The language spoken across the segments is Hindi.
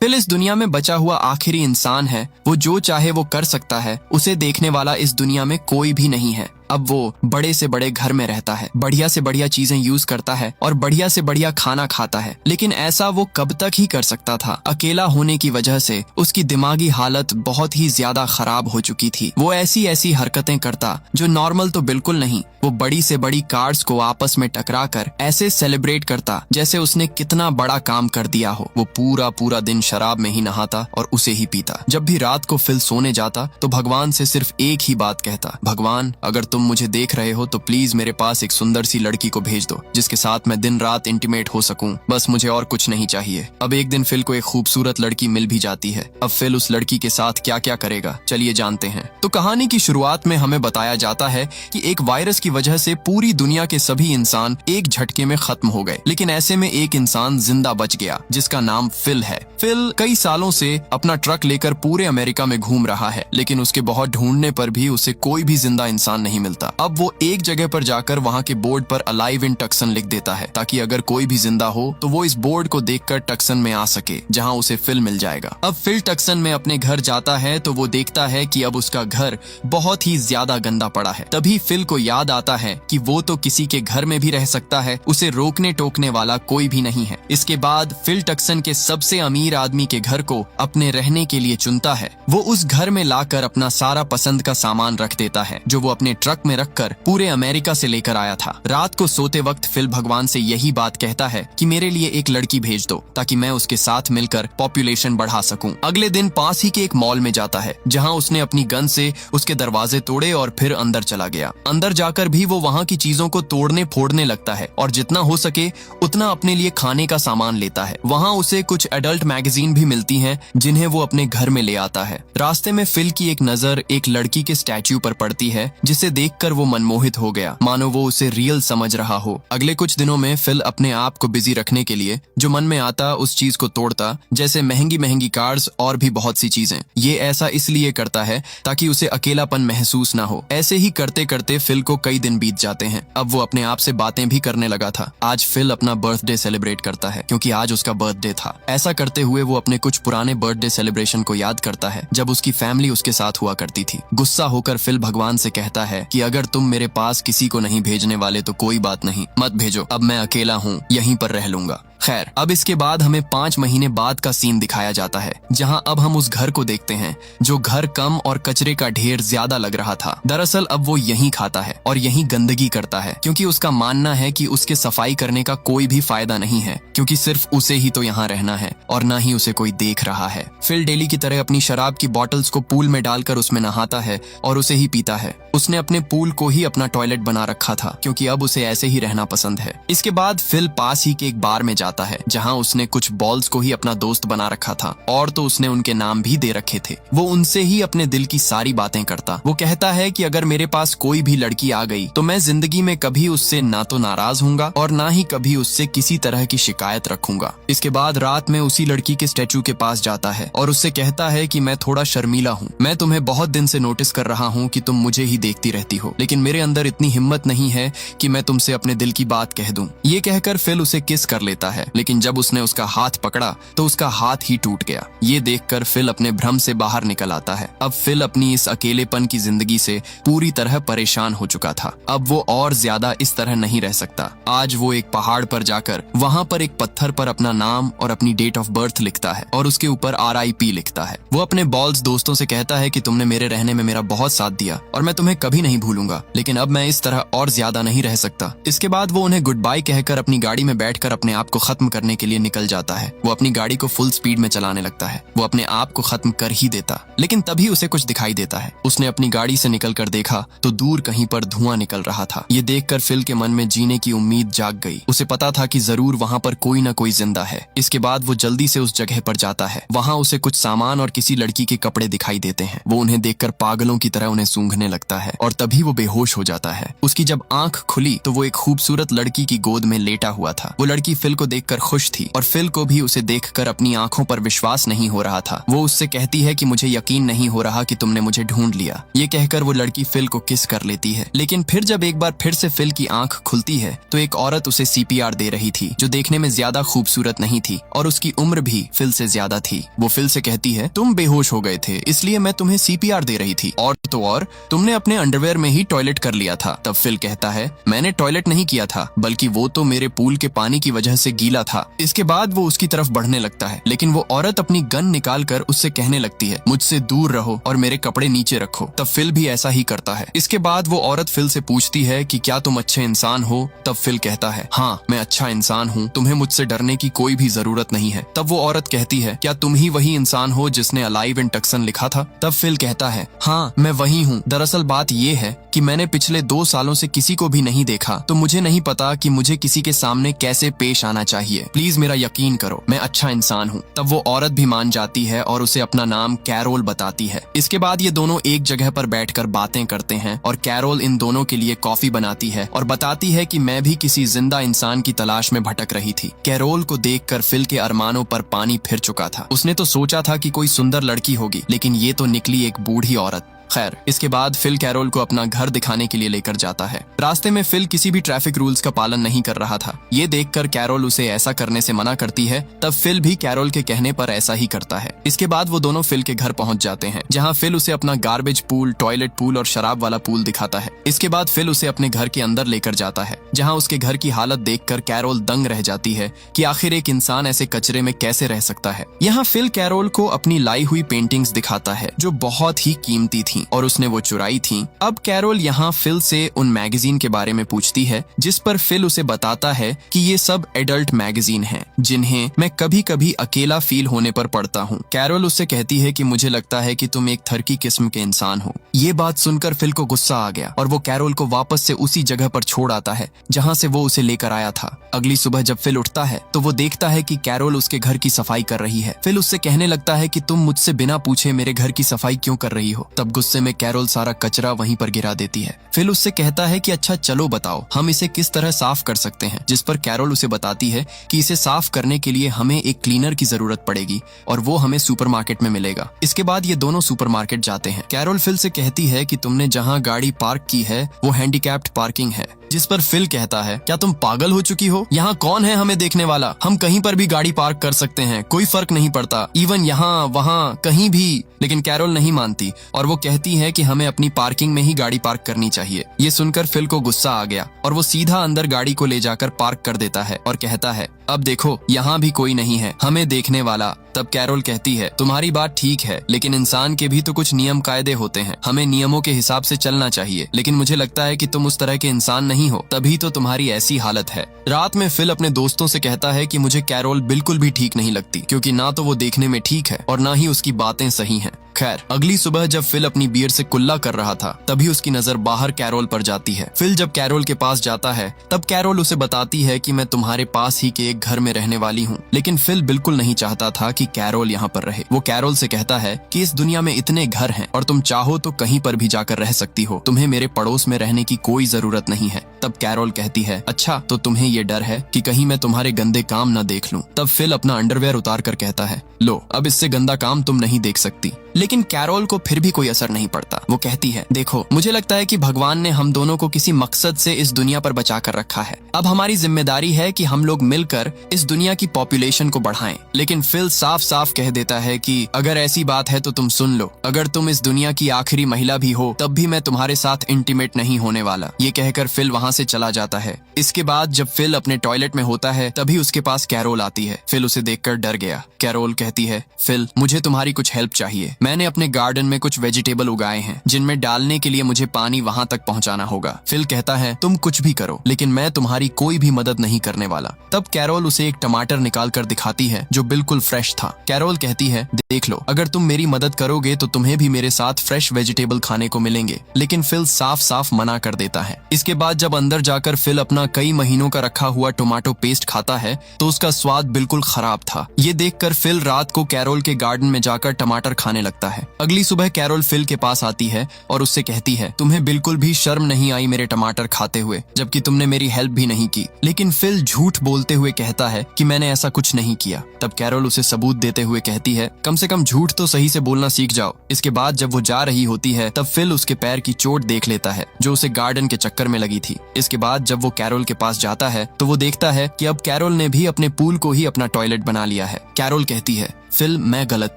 फिल इस दुनिया में बचा हुआ आखिरी इंसान है। वो जो चाहे वो कर सकता है। उसे देखने वाला इस दुनिया में कोई भी नहीं है। अब वो बड़े से बड़े घर में रहता है, बढ़िया से बढ़िया चीजें यूज करता है और बढ़िया से बढ़िया खाना खाता है। लेकिन ऐसा वो कब तक ही कर सकता था? अकेला होने की वजह से उसकी दिमागी हालत बहुत ही ज्यादा खराब हो चुकी थी। वो ऐसी ऐसी हरकतें करता जो नॉर्मल तो बिल्कुल नहीं। वो बड़ी से बड़ी कार्स को आपस में टकरा कर ऐसे सेलिब्रेट करता जैसे उसने कितना बड़ा काम कर दिया हो। वो पूरा पूरा दिन शराब में ही नहाता और उसे ही पीता। जब भी रात को फिल सोने जाता तो भगवान से सिर्फ एक ही बात कहता, भगवान अगर तुम मुझे देख रहे हो तो प्लीज मेरे पास एक सुंदर सी लड़की को भेज दो जिसके साथ मैं दिन रात इंटीमेट हो सकूं। बस मुझे और कुछ नहीं चाहिए। अब एक दिन फिल को एक खूबसूरत लड़की मिल भी जाती है। अब फिल उस लड़की के साथ क्या क्या करेगा, चलिए जानते हैं। तो कहानी की शुरुआत में हमें बताया जाता है कि एक वायरस की वजह से पूरी दुनिया के सभी इंसान एक झटके में खत्म हो गए, लेकिन ऐसे में एक इंसान जिंदा बच गया जिसका नाम फिल है। फिल कई सालों से अपना ट्रक लेकर पूरे अमेरिका में घूम रहा है, लेकिन उसके बहुत ढूंढने पर भी उसे कोई भी जिंदा इंसान नहीं मिलता। अब वो एक जगह पर जाकर वहाँ के बोर्ड पर अलाइव इन टक्सन लिख देता है ताकि अगर कोई भी जिंदा हो तो वो इस बोर्ड को देखकर टक्सन में आ सके जहाँ उसे फिल मिल जाएगा। अब फिल टक्सन में अपने घर जाता है तो वो देखता है कि अब उसका घर बहुत ही ज्यादा गंदा पड़ा है। तभी फिल को याद आता है कि वो तो किसी के घर में भी रह सकता है, उसे रोकने टोकने वाला कोई भी नहीं है। इसके बाद फिल टक्सन के सबसे अमीर आदमी के घर को अपने रहने के लिए चुनता है। वो उस घर में लाकर अपना सारा पसंद का सामान रख देता है जो वो अपने ट्रक में रखकर पूरे अमेरिका से लेकर आया था। रात को सोते वक्त फिल भगवान से यही बात कहता है कि मेरे लिए एक लड़की भेज दो ताकि मैं उसके साथ मिलकर पॉपुलेशन बढ़ा सकूं। अगले दिन पास ही के एक मॉल में जाता है जहां उसने अपनी गन से उसके दरवाजे तोड़े और फिर अंदर चला गया। अंदर जाकर भी वो वहां की चीजों को तोड़ने फोड़ने लगता है और जितना हो सके उतना अपने लिए खाने का सामान लेता है। वहां उसे कुछ एडल्ट मैगजीन भी मिलती हैं जिन्हें वो अपने घर में ले आता है। रास्ते में फिल की एक नजर एक लड़की के स्टैच्यू पर पड़ती है जिसे देखकर वो मनमोहित हो गया, मानो वो उसे रियल समझ रहा हो। अगले कुछ दिनों में फिल अपने आप को बिजी रखने के लिए जो मन में आता उस चीज को तोड़ता, जैसे महंगी महंगी कार्स और भी बहुत सी चीजें। ये ऐसा इसलिए करता है ताकि उसे अकेलापन महसूस ना हो। ऐसे ही करते करते फिल को कई दिन बीत जाते हैं। अब वो अपने आप से बातें भी करने लगा था। आज फिल अपना बर्थडे सेलिब्रेट करता है क्योंकि आज उसका बर्थडे था। ऐसा करते हुए वो अपने कुछ पुराने बर्थडे सेलिब्रेशन को याद करता है जब उसकी फैमिली उसके साथ हुआ करती थी। गुस्सा होकर फिल भगवान से कहता है कि अगर तुम मेरे पास किसी को नहीं भेजने वाले तो कोई बात नहीं, मत भेजो। अब मैं अकेला हूँ, यहीं पर रह लूंगा। खैर, अब इसके बाद हमें 5 महीने बाद का सीन दिखाया जाता है जहां अब हम उस घर को देखते हैं जो घर कम और कचरे का ढेर ज्यादा लग रहा था। दरअसल अब वो यहीं खाता है और यहीं गंदगी करता है क्योंकि उसका मानना है कि उसके सफाई करने का कोई भी फायदा नहीं है क्योंकि सिर्फ उसे ही तो यहाँ रहना है और ना ही उसे कोई देख रहा है। फिल डेली की तरह अपनी शराब की बॉटल्स को पूल में डालकर उसमें नहाता है और उसे ही पीता है। उसने अपने पूल को ही अपना टॉयलेट बना रखा था क्योंकि अब उसे ऐसे ही रहना पसंद है। इसके बाद फिल पास ही के एक बार में जाता है जहां उसने कुछ बॉल्स को ही अपना दोस्त बना रखा था और तो उसने उनके नाम भी दे रखे थे। वो उनसे ही अपने दिल की सारी बातें करता। वो कहता है कि अगर मेरे पास कोई भी लड़की आ गई तो मैं जिंदगी में कभी उससे ना तो नाराज हूंगा और ना ही कभी उससे किसी तरह की शिकायत रखूंगा। इसके बाद रात में उसी लड़की के स्टैचू के पास जाता है और उससे कहता है कि मैं थोड़ा शर्मीला हूँ। मैं तुम्हें बहुत दिन से नोटिस कर रहा हूँ कि तुम मुझे ही देखती रहती हो, लेकिन मेरे अंदर इतनी हिम्मत नहीं है कि मैं तुमसे अपने दिल की बात कह दूं। ये कहकर फिल उसे किस कर लेता है, लेकिन जब उसने उसका हाथ पकड़ा तो उसका हाथ ही टूट गया। ये देखकर फिल अपने भ्रम से बाहर निकल आता है। अब फिल अपनी इस अकेलेपन की जिंदगी से पूरी तरह परेशान हो चुका था। अब वो और ज्यादा इस तरह नहीं रह सकता। आज वो एक पहाड़ पर जाकर वहां पर एक पत्थर पर अपना नाम और अपनी डेट ऑफ बर्थ लिखता है और उसके ऊपर RIP लिखता है। वो अपने बॉल्स दोस्तों से कहता है कि तुमने मेरे रहने में मेरा बहुत साथ दिया और मैं तुम्हें कभी नहीं भूलूंगा, लेकिन अब मैं इस तरह और ज्यादा नहीं रह सकता। इसके बाद वो उन्हें गुड बाय कहकर अपनी गाड़ी में बैठकर अपने आप को खत्म करने के लिए निकल जाता है। वो अपनी गाड़ी को फुल स्पीड में चलाने लगता है। वो अपने आप को खत्म कर ही देता, लेकिन तभी उसे कुछ दिखाई देता है। उसने अपनी गाड़ी से निकलकर देखा तो दूर कहीं पर धुआं निकल रहा था। ये देखकर फिल के मन में जीने की उम्मीद जाग गई। उसे पता था कि जरूर वहाँ पर कोई न कोई जिंदा है। इसके बाद वो जल्दी से उस जगह पर जाता है। वहाँ उसे कुछ सामान और किसी लड़की के कपड़े दिखाई देते हैं। वो उन्हें देखकर पागलों की तरह उन्हें सूंघने लगता है और तभी वो बेहोश हो जाता है। उसकी जब आंख खुली तो वो एक खूबसूरत लड़की की गोद में लेटा हुआ था। वो लड़की फिल को देखकर खुश थी और फिल को भी उसे देखकर अपनी आंखों पर विश्वास नहीं हो रहा था। वो उससे कहती है कि मुझे यकीन नहीं हो रहा कि तुमने मुझे ढूंढ लिया। ये कहकर वो लड़की फिल को किस कर लेती है। लेकिन फिर जब एक बार फिर से फिल की आंख खुलती है तो एक औरत उसे सीपीआर दे रही थी, जो देखने में ज्यादा खूबसूरत नहीं थी और उसकी उम्र भी फिल से ज्यादा थी। वो फिल से कहती है, तुम बेहोश हो गए थे इसलिए मैं तुम्हें सीपीआर दे रही थी, और तो और तुमने अपने अंडरवेयर में ही टॉयलेट कर लिया था। तब फिल कहता है, मैंने टॉयलेट नहीं किया था, बल्कि वो तो मेरे पूल के पानी की वजह से गीला था। इसके बाद वो उसकी तरफ बढ़ने लगता है, लेकिन वो औरत अपनी गन निकाल कर उससे कहने लगती है, मुझसे दूर रहो और मेरे कपड़े नीचे रखो। तब फिल भी ऐसा ही करता है। इसके बाद वो औरत फिल से पूछती है कि क्या तुम अच्छे इंसान हो? तब फिल कहता है, हाँ मैं अच्छा इंसान हूँ, तुम्हें मुझसे डरने की कोई भी जरूरत नहीं है। तब वो औरत कहती है, क्या तुम ही वही इंसान हो जिसने अलाइव इन टक्सन लिखा था? तब फिल कहता है, हाँ मैं वही हूँ। दरअसल बात ये है कि मैंने पिछले 2 सालों से किसी को भी नहीं देखा, तो मुझे नहीं पता कि मुझे किसी के सामने कैसे पेश आना चाहिए। प्लीज मेरा यकीन करो, मैं अच्छा इंसान हूँ। तब वो औरत भी मान जाती है और उसे अपना नाम कैरोल बताती है। इसके बाद ये दोनों एक जगह पर बैठकर बातें करते हैं और कैरोल इन दोनों के लिए कॉफी बनाती है और बताती है कि मैं भी किसी जिंदा इंसान की तलाश में भटक रही थी। कैरोल को देखकर फिल के अरमानों पर पानी फिर चुका था। उसने तो सोचा था कि कोई सुंदर लड़की होगी, लेकिन ये तो निकली एक बूढ़ी औरत। खैर, इसके बाद फिल कैरोल को अपना घर दिखाने के लिए लेकर जाता है। रास्ते में फिल किसी भी ट्रैफिक रूल्स का पालन नहीं कर रहा था। ये देखकर कैरोल उसे ऐसा करने से मना करती है। तब फिल भी कैरोल के कहने पर ऐसा ही करता है। इसके बाद वो दोनों फिल के घर पहुंच जाते हैं, जहां फिल उसे अपना गार्बेज पूल, टॉयलेट पूल और शराब वाला पूल दिखाता है। इसके बाद फिल उसे अपने घर के अंदर लेकर जाता है, जहाँ उसके घर की हालत देखकर कैरोल दंग रह जाती है कि आखिर एक इंसान ऐसे कचरे में कैसे रह सकता है। यहाँ फिल कैरोल को अपनी लाई हुई पेंटिंग्स दिखाता है, जो बहुत ही कीमती थी और उसने वो चुराई थी। अब कैरोल यहाँ फिल से उन मैगजीन के बारे में पूछती है, जिस पर फिल उसे बताता है कि ये सब एडल्ट मैगजीन हैं, जिन्हें मैं कभी कभी अकेला फील होने पर पढ़ता हूँ। कैरोल उससे कहती है कि मुझे लगता है कि तुम एक थरकी किस्म के इंसान हो। ये बात सुनकर फिल को गुस्सा आ गया और वो कैरोल को वापस से उसी जगह पर छोड़ आता है जहाँ से वो उसे लेकर आया था। अगली सुबह जब फिल उठता है तो वो देखता है कि कैरोल उसके घर की सफाई कर रही है। फिल उससे कहने लगता है कि तुम मुझसे बिना पूछे मेरे घर की सफाई क्यों कर रही हो? तब गुस्से में कैरोल सारा कचरा वहीं पर गिरा देती है। फिल उससे कहता है कि अच्छा चलो बताओ, हम इसे किस तरह साफ कर सकते हैं? जिस पर कैरोल उसे बताती है कि इसे साफ करने के लिए हमें एक क्लीनर की जरूरत पड़ेगी और वो हमें सुपरमार्केट में मिलेगा। इसके बाद ये दोनों सुपरमार्केट जाते हैं। कैरोल फिल से कहती है कि तुमने जहाँ गाड़ी पार्क की है वो हैंडीकैप्ड पार्किंग है। जिस पर फिल कहता है, क्या तुम पागल हो चुकी हो? यहाँ कौन है हमें देखने वाला? हम कहीं पर भी गाड़ी पार्क कर सकते हैं, कोई फर्क नहीं पड़ता, इवन यहाँ वहाँ कहीं भी। लेकिन कैरोल नहीं मानती और वो कहती है कि हमें अपनी पार्किंग में ही गाड़ी पार्क करनी चाहिए। ये सुनकर फिल को गुस्सा आ गया और वो सीधा अंदर गाड़ी को ले जाकर पार्क कर देता है और कहता है, अब देखो यहाँ भी कोई नहीं है हमें देखने वाला। तब कैरोल कहती है, तुम्हारी बात ठीक है, लेकिन इंसान के भी तो कुछ नियम कायदे होते हैं, हमें नियमों के हिसाब से चलना चाहिए। लेकिन मुझे लगता है कि तुम उस तरह के इंसान नहीं हो, तभी तो तुम्हारी ऐसी हालत है। रात में फिल अपने दोस्तों से कहता है कि मुझे कैरोल बिल्कुल भी ठीक नहीं लगती, क्योंकि ना तो वो देखने में ठीक है और ना ही उसकी बातें सही हैं। खैर, अगली सुबह जब फिल अपनी बियर से कुल्ला कर रहा था, तभी उसकी नजर बाहर कैरोल पर जाती है। फिल जब कैरोल के पास जाता है तब कैरोल उसे बताती है कि मैं तुम्हारे पास ही के एक घर में रहने वाली हूँ। लेकिन फिल बिल्कुल नहीं चाहता था कि कैरोल यहाँ पर रहे। वो कैरोल से कहता है कि इस दुनिया में इतने घर हैं और तुम चाहो तो कहीं पर भी जाकर रह सकती हो, तुम्हें मेरे पड़ोस में रहने की कोई जरूरत नहीं है। तब कैरोल कहती है, अच्छा तो तुम्हें ये डर है कि कहीं मैं तुम्हारे गंदे काम न देख लूं। तब फिल अपना अंडरवेयर उतार कर कहता है, लो अब इससे गंदा काम तुम नहीं देख सकती। लेकिन कैरोल को फिर भी कोई असर नहीं पड़ता। वो कहती है, देखो मुझे लगता है कि भगवान ने हम दोनों को किसी मकसद से इस दुनिया पर बचा कर रखा है। अब हमारी जिम्मेदारी है कि हम लोग मिलकर इस दुनिया की पॉपुलेशन को बढ़ाएं। लेकिन फिल साफ साफ कह देता है कि अगर ऐसी बात है तो तुम सुन लो, अगर तुम इस दुनिया की आखिरी महिला भी हो तब भी मैं तुम्हारे साथ इंटीमेट नहीं होने वाला। ये कहकर फिल वहाँ से चला जाता है। इसके बाद जब फिल अपने टॉयलेट में होता है तभी उसके पास कैरोल आती है। फिल उसे देखकर डर गया। कैरोल कहती है, फिल मुझे तुम्हारी कुछ हेल्प चाहिए। मैंने अपने गार्डन में कुछ वेजिटेबल उगाए हैं जिनमें डालने के लिए मुझे पानी वहां तक पहुंचाना होगा। फिल कहता है, तुम कुछ भी करो लेकिन मैं तुम्हारी कोई भी मदद नहीं करने वाला। तब कैरोल उसे एक टमाटर निकाल कर दिखाती है जो बिल्कुल फ्रेश था। कैरोल कहती है, देख लो, अगर तुम मेरी मदद करोगे तो तुम्हें भी मेरे साथ फ्रेश वेजिटेबल खाने को मिलेंगे। लेकिन फिल साफ साफ मना कर देता है। इसके बाद जब अंदर जाकर फिल अपना कई महीनों का रखा हुआ टोमेटो पेस्ट खाता है तो उसका स्वाद बिल्कुल खराब था। ये देखकर फिल रात को कैरोल के गार्डन में जाकर टमाटर खाने लगता लगता है। अगली सुबह कैरोल फिल के पास आती है और उससे कहती है, तुम्हें बिल्कुल भी शर्म नहीं आई मेरे टमाटर खाते हुए, जबकि तुमने मेरी हेल्प भी नहीं की। लेकिन फिल झूठ बोलते हुए कहता है कि मैंने ऐसा कुछ नहीं किया। तब कैरोल उसे सबूत देते हुए कहती है, कम से कम झूठ तो सही से बोलना सीख जाओ। इसके बाद जब वो जा रही होती है तब फिल उसके पैर की चोट देख लेता है जो उसे गार्डन के चक्कर में लगी थी। इसके बाद जब वो कैरोल के पास जाता है तो वो देखता है कि अब कैरोल ने भी अपने पूल को ही अपना टॉयलेट बना लिया है। कैरोल कहती है, फिल मैं गलत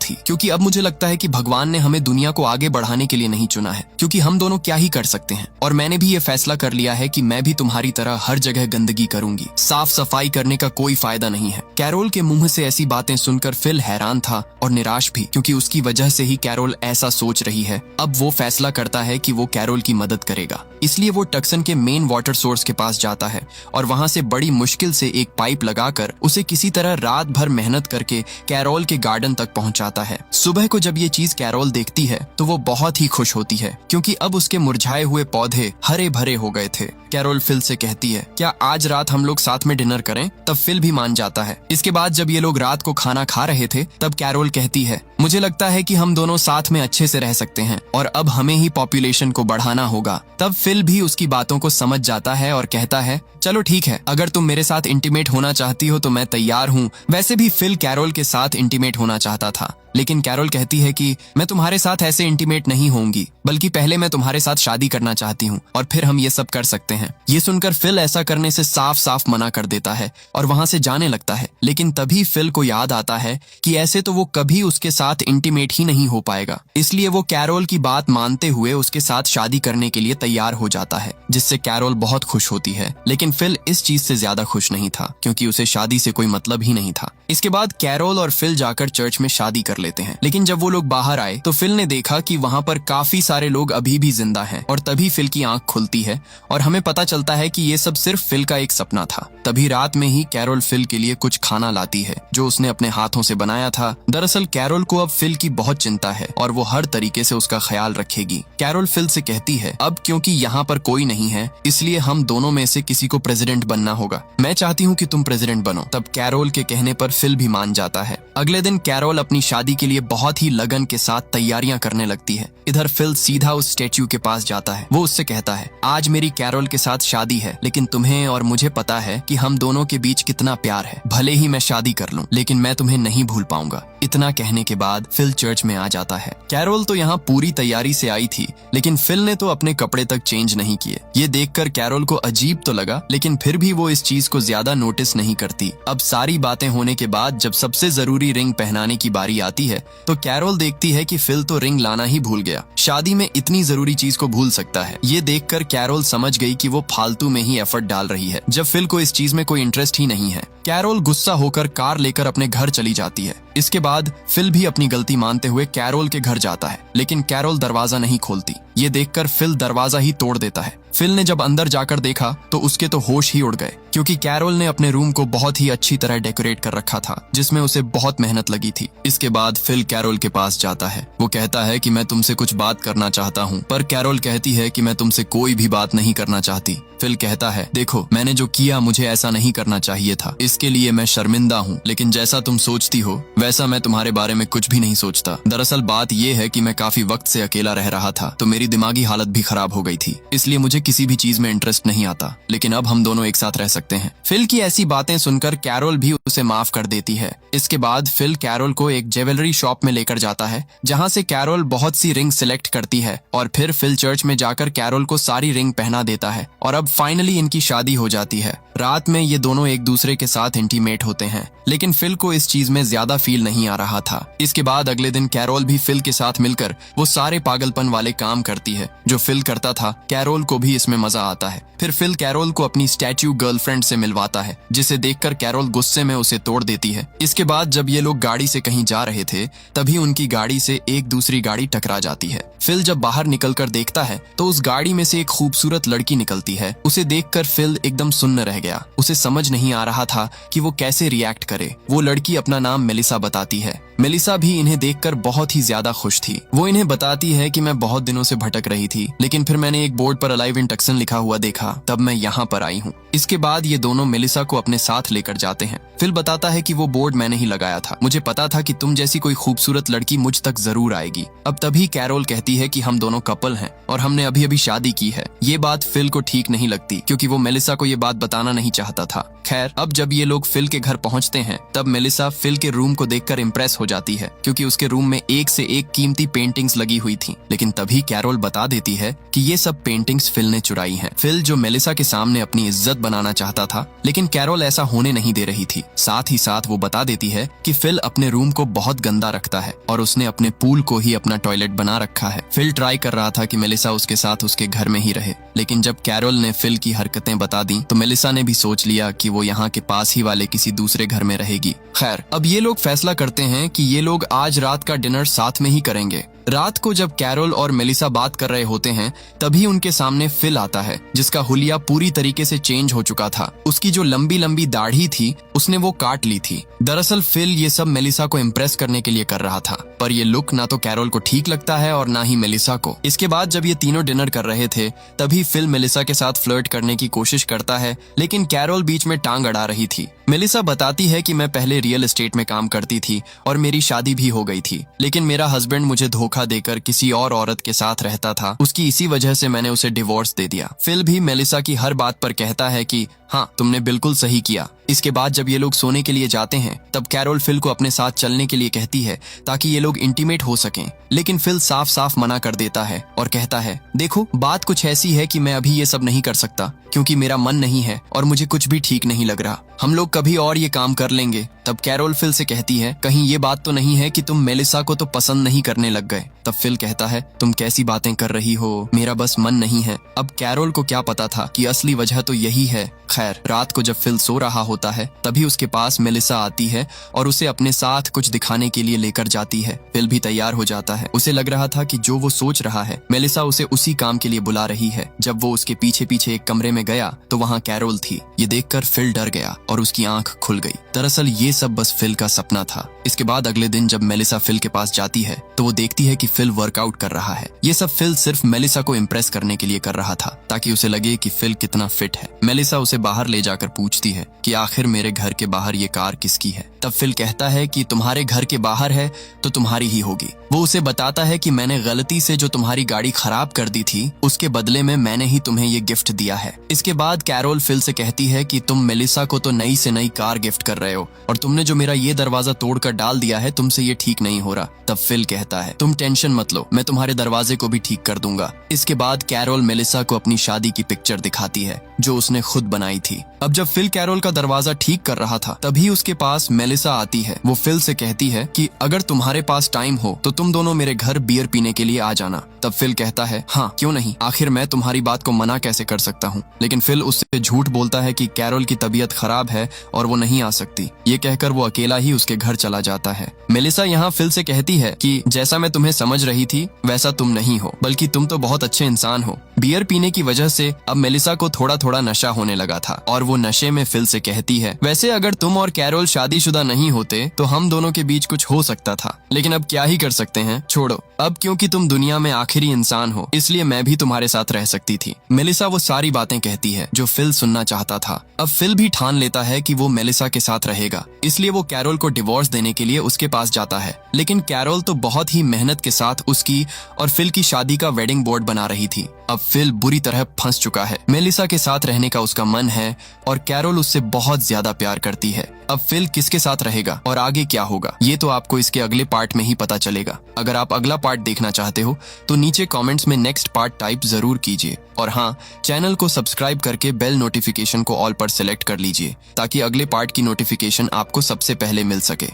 थी, क्योंकि अब मुझे लगता है कि भगवान ने हमें दुनिया को आगे बढ़ाने के लिए नहीं चुना है, क्योंकि हम दोनों क्या ही कर सकते हैं। और मैंने भी ये फैसला कर लिया है कि मैं भी तुम्हारी तरह हर जगह गंदगी करूंगी। साफ सफाई करने का कोई फायदा नहीं है। कैरोल के मुंह से ऐसी बातें सुनकर फिल हैरान था और निराश भी, क्योंकि उसकी वजह से ही कैरोल ऐसा सोच रही है। अब वो फैसला करता है कि वो कैरोल की मदद करेगा। इसलिए वो टक्सन के मेन वाटर सोर्स के पास जाता है और वहां से बड़ी मुश्किल से एक पाइप लगाकर उसे किसी तरह रात भर मेहनत करके कैरोल के गार्डन तक पहुंचाता है। सुबह को जब ये चीज कैरोल देखती है तो वो बहुत ही खुश होती है, क्योंकि अब उसके मुरझाए हुए पौधे हरे भरे हो गए थे। कैरोल फिल से कहती है, क्या आज रात हम लोग साथ में डिनर करें? तब फिल भी मान जाता है। इसके बाद जब ये लोग रात को खाना खा रहे थे तब कैरोल कहती है, मुझे लगता है कि हम दोनों साथ में अच्छे से रह सकते हैं और अब हमें ही पॉपुलेशन को बढ़ाना होगा। तब फिल भी उसकी बातों को समझ जाता है और कहता है, चलो ठीक है, अगर तुम मेरे साथ इंटीमेट होना चाहती हो तो मैं तैयार हूँ। वैसे भी फिल कैरोल के साथ इंटीमेट होना चाहता था, लेकिन कैरोल कहती है कि मैं तुम्हारे साथ ऐसे इंटीमेट नहीं होंगी, बल्कि पहले मैं तुम्हारे साथ शादी करना चाहती हूँ और फिर हम ये सब कर सकते हैं। ये सुनकर फिल ऐसा करने से साफ साफ मना कर देता है और वहां से जाने लगता है। लेकिन तभी फिल को याद आता है कि ऐसे तो वो कभी उसके साथ इंटीमेट ही नहीं हो पाएगा। इसलिए वो कैरोल की बात मानते हुए उसके साथ शादी करने के लिए तैयार हो जाता है, जिससे कैरोल बहुत खुश होती है। लेकिन फिल इस चीज से ज्यादा खुश नहीं था, क्योंकि उसे शादी से कोई मतलब ही नहीं था। इसके बाद कैरोल और फिल जाकर चर्च में शादी कर लेते हैं। लेकिन जब वो लोग बाहर आए तो फिल ने देखा कि वहां पर काफी सारे लोग अभी भी जिंदा हैं और तभी फिल की आंख खुलती है और हमें पता चलता है कि ये सब सिर्फ फिल का एक सपना था। तभी रात में ही कैरोल फिल के लिए कुछ खाना लाती है जो उसने अपने हाथों से बनाया था। दरअसल कैरोल को अब फिल की बहुत चिंता है और वो हर तरीके से उसका ख्याल रखेगी। कैरोल फिल से कहती है, अब क्योंकि यहाँ पर कोई नहीं है इसलिए हम दोनों में से किसी को प्रेसिडेंट बनना होगा। मैं चाहती हूँ कि तुम प्रेसिडेंट बनो। तब कैरोल के कहने पर फिल भी मान जाता है। अगले दिन कैरोल अपनी शादी के लिए बहुत ही लगन के साथ तैयारियां करने लगती है। इधर फिल सीधा उस स्टैच्यू के पास जाता है। वो उससे कहता है, आज मेरी कैरोल के साथ शादी है, लेकिन तुम्हें और मुझे पता है कि हम दोनों के बीच कितना प्यार है। भले ही मैं शादी कर लूं, लेकिन मैं तुम्हें नहीं भूल पाऊंगा। इतना कहने के बाद फिल चर्च में आ जाता है। कैरोल तो यहाँ पूरी तैयारी से आई थी, लेकिन फिल ने तो अपने कपड़े तक चेंज नहीं किए। ये देखकर कैरोल को अजीब तो लगा, लेकिन फिर भी वो इस चीज को ज्यादा नोटिस नहीं करती। अब सारी बातें होने के बाद जब सबसे जरूरी रिंग पहनाने की बारी आती है तो कैरोल देखती है कि फिल तो रिंग लाना ही भूल गया। शादी में इतनी जरूरी चीज को भूल सकता है। ये देखकर कैरोल समझ गई कि वो फालतू में ही एफर्ट डाल रही है, जब फिल को इस चीज में कोई इंटरेस्ट ही नहीं है। कैरोल गुस्सा होकर कार लेकर अपने घर चली जाती है। इसके बाद फिल भी अपनी गलती मानते हुए कैरोल के घर जाता है, लेकिन कैरोल दरवाजा नहीं खोलती। ये देखकर फिल दरवाजा ही तोड़ देता है। फिल ने जब अंदर जाकर देखा तो उसके तो होश ही उड़ गए, क्योंकि कैरोल ने अपने रूम को बहुत ही अच्छी तरह डेकोरेट कर रखा था, जिसमें उसे बहुत मेहनत लगी थी। इसके बाद फिल कैरोल के पास जाता है। वो कहता है कि मैं तुमसे कुछ बात करना चाहता हूँ, पर कैरोल कहती है कि मैं तुमसे कोई भी बात नहीं करना चाहती। फिल कहता है, देखो मैंने जो किया मुझे ऐसा नहीं करना चाहिए था, इसके लिए मैं शर्मिंदा हूँ, लेकिन जैसा तुम सोचती हो वैसा मैं तुम्हारे बारे में कुछ भी नहीं सोचता। दरअसल बात यह है कि मैं काफी वक्त से अकेला रह रहा था, तो मेरी दिमागी हालत भी खराब हो गई थी, इसलिए मुझे किसी भी चीज में इंटरेस्ट नहीं आता, लेकिन अब हम दोनों एक साथ रह सकते हैं। फिल की ऐसी बातें सुनकर कैरोल भी उसे माफ कर देती है। इसके बाद फिल कैरोल को एक ज्वेलरी शॉप में लेकर जाता है, जहाँ से कैरोल बहुत सी रिंग सिलेक्ट करती है और फिर फिल चर्च में जाकर कैरोल को सारी रिंग पहना देता है और अब फाइनली इनकी शादी हो जाती है। रात में ये दोनों एक दूसरे के साथ इंटीमेट होते हैं, लेकिन फिल को इस चीज में ज्यादा फील नहीं आ रहा था। इसके बाद अगले दिन कैरोल भी फिल के साथ मिलकर वो सारे पागलपन वाले काम करती है जो फिल करता था। कैरोल को भी इसमें मजा आता है। फिर फिल कैरोल को अपनी स्टैच्यू गर्लफ्रेंड से मिलवाता है, जिसे देखकर कैरोल गुस्से में उसे तोड़ देती है। इसके बाद जब ये लोग गाड़ी से कहीं जा रहे थे तभी उनकी गाड़ी से एक दूसरी गाड़ी टकरा जाती है। फिल जब बाहर निकलकर देखता है तो उस गाड़ी में से एक खूबसूरत लड़की निकलती है। उसे देखकर फिल एकदम सुन्न रह गया। उसे समझ नहीं आ रहा था कि वो कैसे रिएक्ट करे। वो लड़की अपना नाम मेलिसा बताती है। मेलिसा भी इन्हें देखकर बहुत ही ज्यादा खुश थी। वो इन्हें बताती है कि मैं बहुत दिनों से भटक रही थी, लेकिन फिर मैंने एक बोर्ड पर अलाइव इन टक्सन लिखा हुआ देखा, तब मैं यहाँ पर आई हूँ। इसके बाद ये दोनों मेलिसा को अपने साथ लेकर जाते हैं। फिल बताता है कि वो बोर्ड मैंने ही लगाया था। मुझे पता था कि तुम जैसी कोई खूबसूरत लड़की मुझ तक जरूर आएगी। अब तभी कैरोल कहती है कि हम दोनों कपल हैं और हमने अभी अभी शादी की है। ये बात फिल को ठीक नहीं लगती क्योंकि वो मेलिसा को ये बात बताना नहीं चाहता था। खैर, अब जब ये लोग फिल के घर पहुंचते हैं तब मेलिसा फिल के रूम को देखकर इम्प्रेस हो जाती है क्योंकि उसके रूम में एक से एक कीमती पेंटिंग्स लगी हुई थी। लेकिन तभी कैरोल बता देती है कि ये सब पेंटिंग्स फिल ने चुराई हैं। फिल जो मेलिसा के सामने अपनी इज्जत बनाना चाहता था, लेकिन कैरोल ऐसा होने नहीं दे रही थी। साथ ही साथ वो बता देती है कि फिल अपने रूम को बहुत गंदा रखता है और उसने अपने पूल को ही अपना टॉयलेट बना रखा है। फिल ट्राई कर रहा था कि मेलिसा उसके साथ उसके घर में ही रहे, लेकिन जब कैरोल ने फिल की हरकतें बता दी तो मेलिसा ने भी सोच लिया कि वो यहाँ के पास ही वाले किसी दूसरे घर में रहेगी। खैर, अब ये लोग फैसला करते हैं कि ये लोग आज रात का डिनर साथ में ही करेंगे। रात को जब कैरोल और मेलिसा बात कर रहे होते हैं तभी उनके सामने फिल आता है, जिसका हुलिया पूरी तरीके से चेंज हो चुका था। उसकी जो लंबी लंबी दाढ़ी थी उसने वो काट ली थी। दरअसल फिल ये सब मेलिसा को इम्प्रेस करने के लिए कर रहा था, पर ये लुक ना तो कैरोल को ठीक लगता है और ना ही मेलिसा को। इसके बाद जब ये तीनों डिनर कर रहे थे तभी फिल मेलिसा के साथ फ्लर्ट करने की कोशिश करता है, लेकिन कैरोल बीच में टांग अड़ा रही थी। मेलिसा बताती है कि मैं पहले रियल एस्टेट में काम करती थी और मेरी शादी भी हो गई थी, लेकिन मेरा हस्बैंड मुझे धोखा देकर किसी और औरत के साथ रहता था। उसकी इसी वजह से मैंने उसे डिवोर्स दे दिया। फिल भी मेलिसा की हर बात पर कहता है कि हाँ, तुमने बिल्कुल सही किया। इसके बाद जब ये लोग सोने के लिए जाते हैं तब कैरोल फिल को अपने साथ चलने के लिए कहती है ताकि ये लोग इंटीमेट हो सकें, लेकिन फिल साफ साफ मना कर देता है और कहता है, देखो, बात कुछ ऐसी है कि मैं अभी ये सब नहीं कर सकता क्योंकि मेरा मन नहीं है और मुझे कुछ भी ठीक नहीं लग रहा। हम लोग कभी और ये काम कर लेंगे। तब कैरोल फिल से कहती है, कहीं ये बात तो नहीं है कि तुम मेलिसा को तो पसंद नहीं करने लग गए। तब फिल कहता है, तुम कैसी बातें कर रही हो, मेरा बस मन नहीं है। अब कैरोल को क्या पता था कि असली वजह तो यही है। खैर, रात को जब फिल सो रहा होता है तभी उसके पास मेलिसा आती है और उसे अपने साथ कुछ दिखाने के लिए लेकर जाती है। फिल भी तैयार हो जाता है। उसे लग रहा था कि जो वो सोच रहा है मेलिसा उसे उसी काम के लिए बुला रही है। जब वो उसके पीछे पीछे एक कमरे में गया तो वहाँ कैरोल थी। ये देखकर फिल डर गया और उसकी आंख खुल गई। दरअसल ये सब बस फिल का सपना था। इसके बाद अगले दिन जब मेलिसा फिल के पास जाती है तो वो देखती है कि फिल वर्कआउट कर रहा है। ये सब फिल सिर्फ मेलिसा को इम्प्रेस करने के लिए कर रहा था ताकि उसे लगे कि फिल कितना फिट है। मेलिसा उसे बाहर ले जाकर पूछती है कि आखिर मेरे घर के बाहर ये कार किसकी है। तब फिल कहता है कि तुम्हारे घर के बाहर है तो तुम्हारी ही होगी। वो उसे बताता है कि मैंने गलती से जो तुम्हारी गाड़ी खराब कर दी थी उसके बदले में मैंने ही तुम्हें ये गिफ्ट दिया है। इसके बाद कैरोल फिल से कहती है कि तुम मेलिसा को तो नई से नई कार गिफ्ट कर रहे हो और तुमने जो मेरा ये दरवाजा तोड़कर डाल दिया है, तुमसे ये ठीक नहीं हो रहा। तब फिल कहता है, तुम टेंशन मत लो, मैं तुम्हारे दरवाजे को भी ठीक कर दूंगा। इसके बाद कैरोल मेलिसा को अपनी शादी की पिक्चर दिखाती है जो उसने खुद बनाई थी। अब जब फिल कैरोल का दरवाजा ठीक कर रहा था तभी उसके पास मेलिसा आती है। वो फिल से कहती है कि अगर तुम्हारे पास टाइम हो तो तुम दोनों मेरे घर बियर पीने के लिए आ जाना। तब फिल कहता है, हाँ क्यों नहीं, आखिर मैं तुम्हारी बात को मना कैसे कर सकता हूँ। लेकिन फिल उससे झूठ बोलता है कि कैरोल की तबीयत खराब है और वो नहीं आ सकती। ये कहकर वो अकेला ही उसके घर चला जाता है। मेलिसा यहाँ फिल से कहती है कि जैसा मैं तुम्हें समझ रही थी वैसा तुम नहीं हो, बल्कि तुम तो बहुत अच्छे इंसान हो। बियर पीने की वजह से अब मेलिसा को थोड़ा थोड़ा नशा होने लगा था और वो नशे में फिल से कहती है, वैसे अगर तुम और कैरोल शादीशुदा नहीं होते तो हम दोनों के बीच कुछ हो सकता था, लेकिन अब क्या ही कर सकते हैं, छोड़ो। अब क्योंकि तुम दुनिया में आखिरी इंसान हो इसलिए मैं भी तुम्हारे साथ रह सकती थी। मेलिसा वो सारी बातें कहती है जो फिल सुनना चाहता था। अब फिल भी ठान लेता है कि वो मेलिसा के साथ रहेगा, इसलिए वो कैरोल को डिवोर्स देने के लिए उसके पास जाता है। लेकिन कैरोल तो बहुत ही मेहनत के साथ उसकी और फिल की शादी का वेडिंग बोर्ड बना रही थी। अब फिल बुरी तरह फंस चुका है। मेलिसा के साथ रहने का उसका मन है और कैरोल उससे बहुत ज्यादा प्यार करती है। अब फिल किसके साथ रहेगा और आगे क्या होगा ये तो आपको इसके अगले पार्ट में ही पता चलेगा। अगर आप अगला पार्ट देखना चाहते हो तो नीचे कमेंट्स में नेक्स्ट पार्ट टाइप जरूर कीजिए और हाँ, चैनल को सब्सक्राइब करके बेल नोटिफिकेशन को ऑल पर सेलेक्ट कर लीजिए ताकि अगले पार्ट की नोटिफिकेशन आपको सबसे पहले मिल सके।